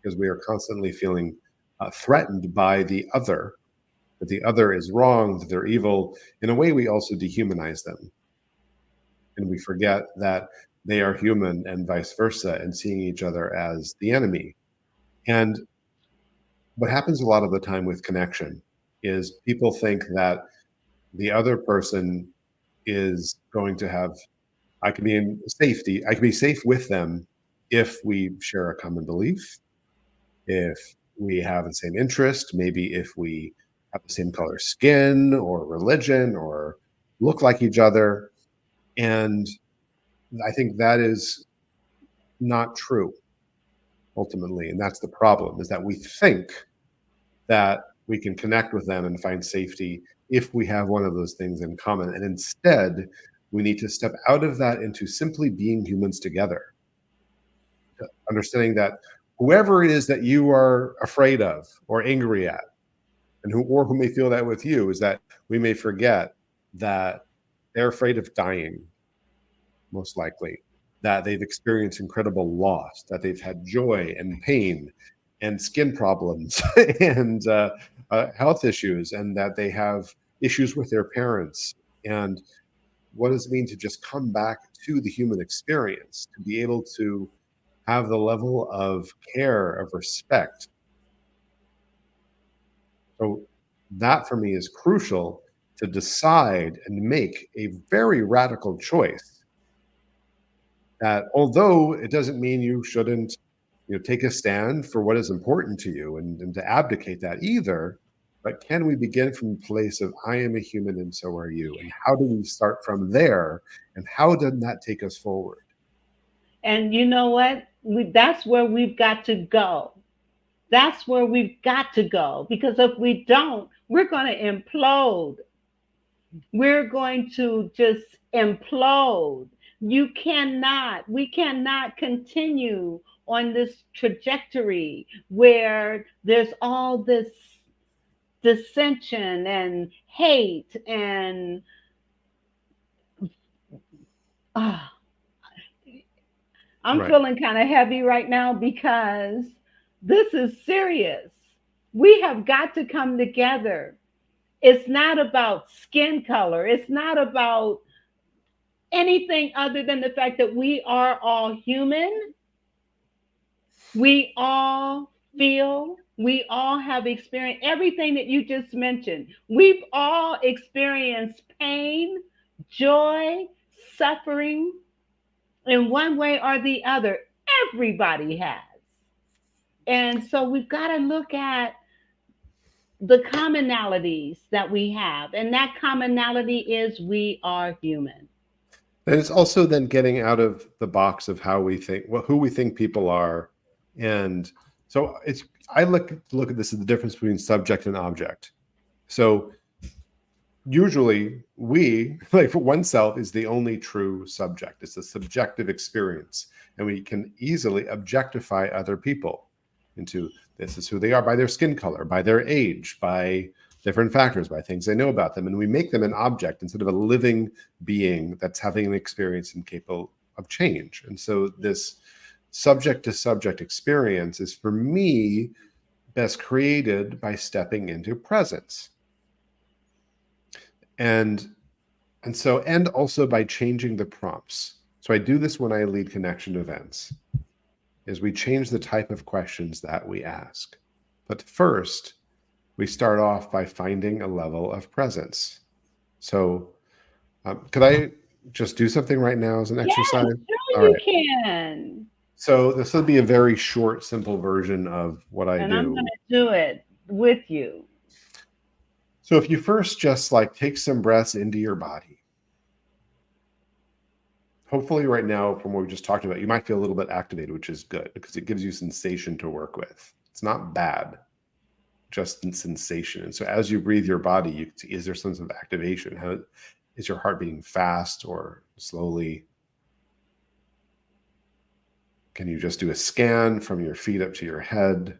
because we are constantly feeling threatened by the other, that the other is wrong, that they're evil, in a way we also dehumanize them. And we forget that they are human and vice versa, and seeing each other as the enemy. And what happens a lot of the time with connection is people think that the other person is going to have, I can be in safety, I can be safe with them if we share a common belief, if we have the same interest, maybe if we have the same color skin or religion or look like each other. And I think that is not true ultimately. And that's the problem, is that we think that we can connect with them and find safety if we have one of those things in common. And instead, we need to step out of that into simply being humans together, understanding that whoever it is that you are afraid of or angry at, and who may feel that with you, is that we may forget that they're afraid of dying, most likely, that they've experienced incredible loss, that they've had joy and pain and skin problems and health issues, and that they have issues with their parents. And what does it mean to just come back to the human experience, to be able to have the level of care, of respect? So that for me is crucial, to decide and make a very radical choice, that although it doesn't mean you shouldn't, take a stand for what is important to you, and to abdicate that either, but can we begin from a place of, I am a human and so are you, and how do we start from there, and how does that take us forward? And you know what? That's where we've got to go. That's where we've got to go. Because if we don't, we're going to implode. We're going to just implode. We cannot continue on this trajectory where there's all this dissension and hate and ah, I'm Right. feeling kind of heavy right now because this is serious. We have got to come together. It's not about skin color. It's not about anything other than the fact that we are all human. We all feel, we all have experienced everything that you just mentioned. We've all experienced pain, joy, suffering in one way or the other. Everybody has. And so we've got to look at the commonalities that we have. And that commonality is we are human. And it's also then getting out of the box of how we think, who we think people are. And so I look at this as the difference between subject and object. So usually we, like, for oneself is the only true subject. It's a subjective experience. And we can easily objectify other people into, this is who they are by their skin color, by their age, by different factors, by things they know about them. And we make them an object instead of a living being that's having an experience and capable of change. And so this subject to subject experience is, for me, best created by stepping into presence. And also by changing the prompts. So I do this when I lead connection events, is we change the type of questions that we ask. But first, we start off by finding a level of presence. So could I just do something right now as an exercise? Sure, All you right. can. So this will be a very short, simple version of what I do. And I'm going to do it with you. So if you first just take some breaths into your body. Hopefully right now, from what we just talked about, you might feel a little bit activated, which is good because it gives you sensation to work with. It's not bad, just in sensation. And so as you breathe your body, you can see, is there some sense of activation? How is your heart beating fast or slowly? Can you just do a scan from your feet up to your head?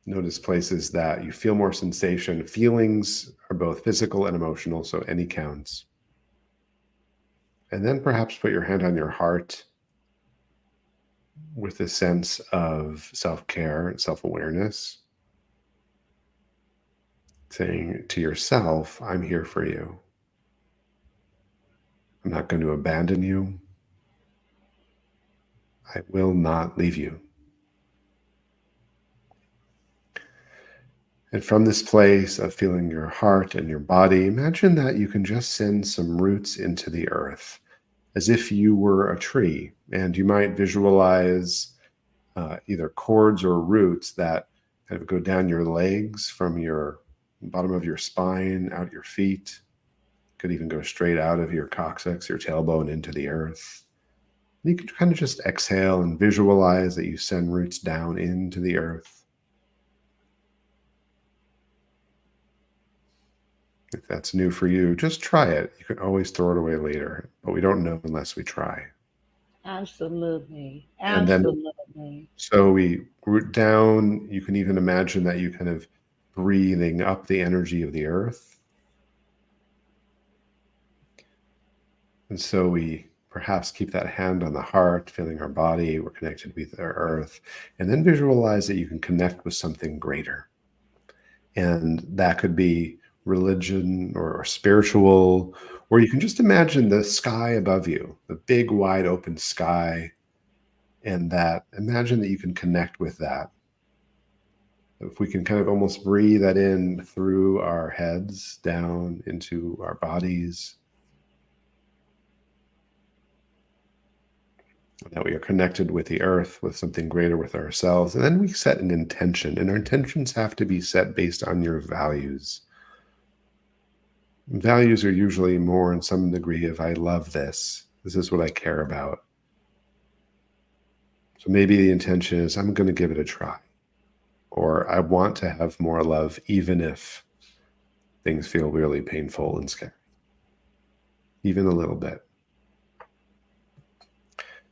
Notice places that you feel more sensation. Feelings are both physical and emotional, so any counts. And then perhaps put your hand on your heart with a sense of self-care and self-awareness, saying to yourself, I'm here for you. I'm not going to abandon you. I will not leave you. And from this place of feeling your heart and your body, imagine that you can just send some roots into the earth as if you were a tree. And you might visualize either cords or roots that kind of go down your legs from your bottom of your spine, out your feet. Could even go straight out of your coccyx, your tailbone, into the earth. You can kind of just exhale and visualize that you send roots down into the earth. If that's new for you, just try it. You can always throw it away later, but we don't know unless we try. Absolutely. And then, Absolutely. so we root down. You can even imagine that you kind of breathing up the energy of the earth. And so we perhaps keep that hand on the heart, feeling our body, we're connected with our earth, and then visualize that you can connect with something greater. And that could be religion or spiritual, or you can just imagine the sky above you, the big, wide open sky, and that imagine that you can connect with that. If we can kind of almost breathe that in through our heads down into our bodies, that we are connected with the earth, with something greater, with ourselves. And then we set an intention, and our intentions have to be set based on your values. Values are usually more in some degree of, I love this. This is what I care about. So maybe the intention is, I'm going to give it a try. Or I want to have more love, even if things feel really painful and scary. Even a little bit.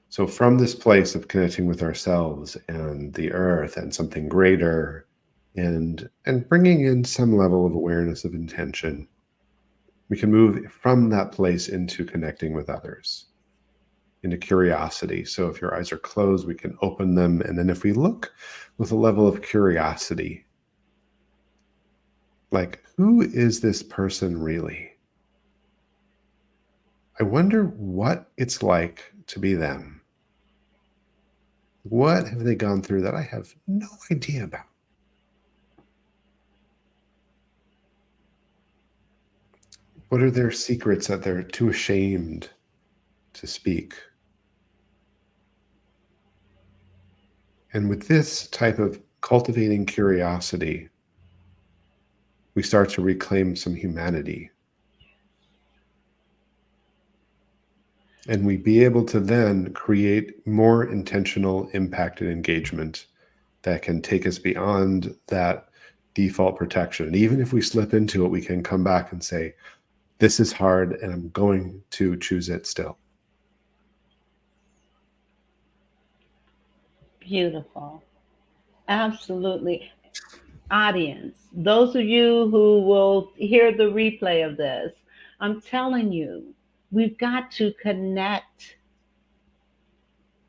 So from this place of connecting with ourselves and the earth and something greater, and bringing in some level of awareness of intention, we can move from that place into connecting with others, into curiosity. So if your eyes are closed, we can open them. And then if we look with a level of curiosity, like, who is this person really? I wonder what it's like to be them. What have they gone through that I have no idea about? What are their secrets that they're too ashamed to speak? And with this type of cultivating curiosity, we start to reclaim some humanity. And we be able to then create more intentional impact and engagement that can take us beyond that default protection. And even if we slip into it, we can come back and say, this is hard, and I'm going to choose it still. Beautiful. Absolutely. Audience, those of you who will hear the replay of this, I'm telling you, we've got to connect.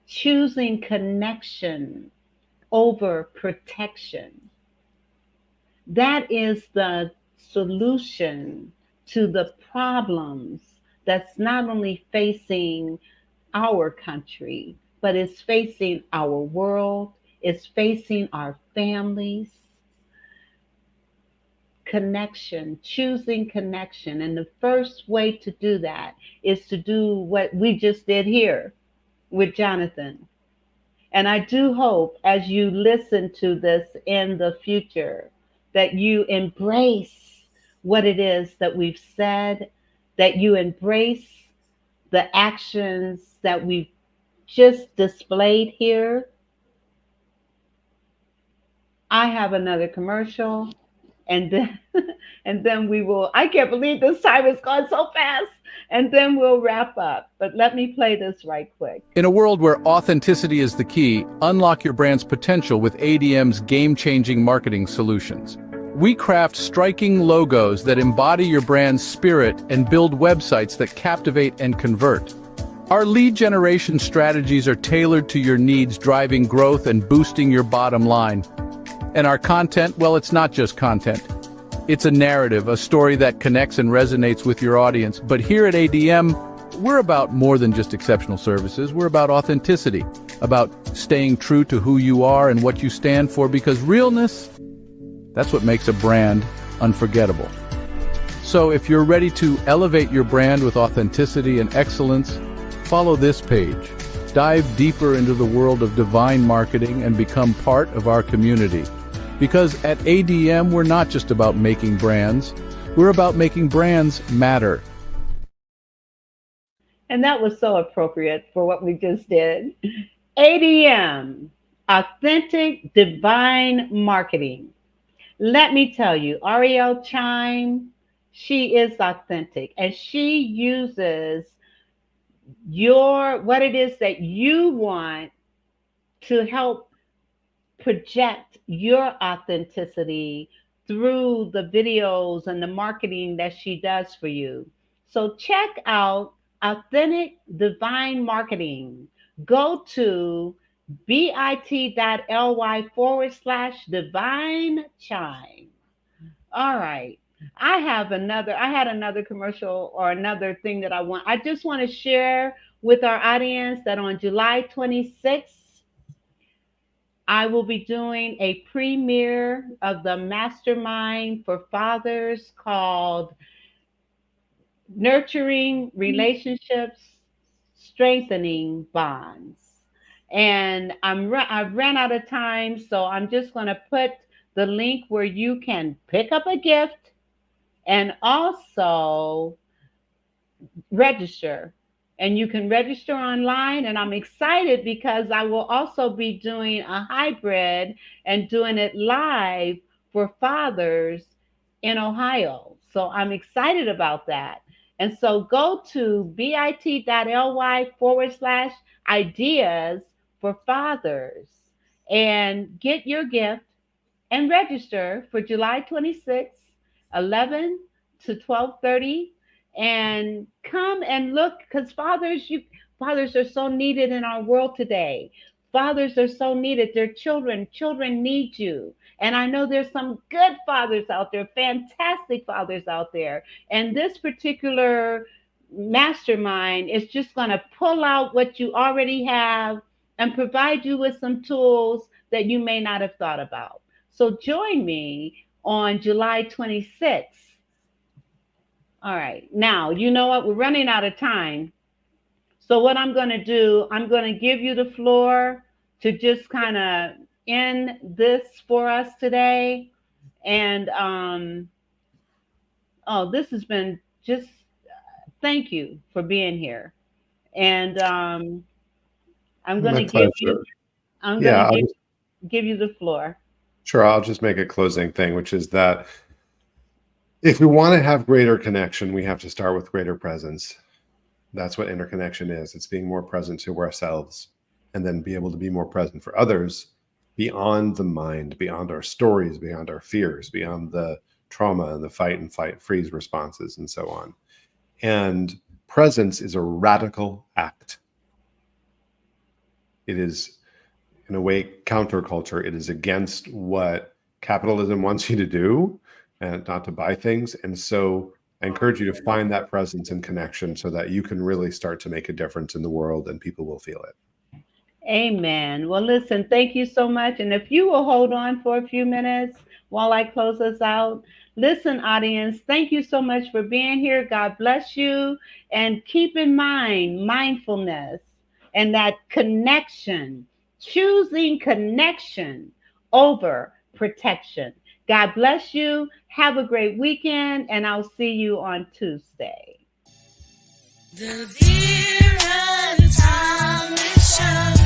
Choosing connection over protection. That is the solution to the problems that's not only facing our country, but it's facing our world, it's facing our families. Connection, choosing connection. And the first way to do that is to do what we just did here with Jonathan. And I do hope as you listen to this in the future that you embrace what it is that we've said, that you embrace the actions that we've just displayed here. I have another commercial. And then we will, I can't believe this time has gone so fast. And then we'll wrap up. But let me play this right quick. In a world where authenticity is the key, unlock your brand's potential with ADM's game-changing marketing solutions. We craft striking logos that embody your brand's spirit and build websites that captivate and convert. Our lead generation strategies are tailored to your needs, driving growth and boosting your bottom line. And our content, well, it's not just content. It's a narrative, a story that connects and resonates with your audience. But here at ADM, we're about more than just exceptional services. We're about authenticity, about staying true to who you are and what you stand for, because realness, that's what makes a brand unforgettable. So if you're ready to elevate your brand with authenticity and excellence, follow this page. Dive deeper into the world of divine marketing and become part of our community. Because at ADM, we're not just about making brands, we're about making brands matter. And that was so appropriate for what we just did. ADM, authentic divine marketing. Let me tell you, Ariel Chime, she is authentic and she uses what it is that you want to help project your authenticity through the videos and the marketing that she does for you. So check out Authentic Divine Marketing. Go to bit.ly/divine chime. All right. I had another commercial or another thing that I just want to share with our audience that on July 26th, I will be doing a premiere of the Mastermind for Fathers called Nurturing Relationships, Strengthening Bonds. And I've ran out of time, so I'm just going to put the link where you can pick up a gift and also register. And you can register online. And I'm excited because I will also be doing a hybrid and doing it live for fathers in Ohio. So I'm excited about that. And so go to bit.ly/ideas for fathers and get your gift and register for July 26th, 11 to 12:30, and come and look because fathers are so needed in our world today. Fathers are so needed. Their children need you. And I know there's some good fathers out there, fantastic fathers out there. And this particular mastermind is just going to pull out what you already have and provide you with some tools that you may not have thought about. So join me on July 26th. All right. Now, you know what? We're running out of time. So what I'm going to do, I'm going to give you the floor to just kind of end this for us today. And, this has been just, thank you for being here. And I'm going to give you the floor. Sure. I'll just make a closing thing, which is that if we want to have greater connection, we have to start with greater presence. That's what interconnection is. It's being more present to ourselves and then be able to be more present for others beyond the mind, beyond our stories, beyond our fears, beyond the trauma and the fight and fight freeze responses and so on. And presence is a radical act. It is, in a way, counterculture. It is against what capitalism wants you to do and not to buy things. And so I encourage you to find that presence and connection so that you can really start to make a difference in the world and people will feel it. Amen. Well, listen, thank you so much. And if you will hold on for a few minutes while I close us out. Listen, audience, thank you so much for being here. God bless you. And keep in mind mindfulness and that connection, choosing connection over protection. God bless you. Have a great weekend, and I'll see you on Tuesday. The Vera Show.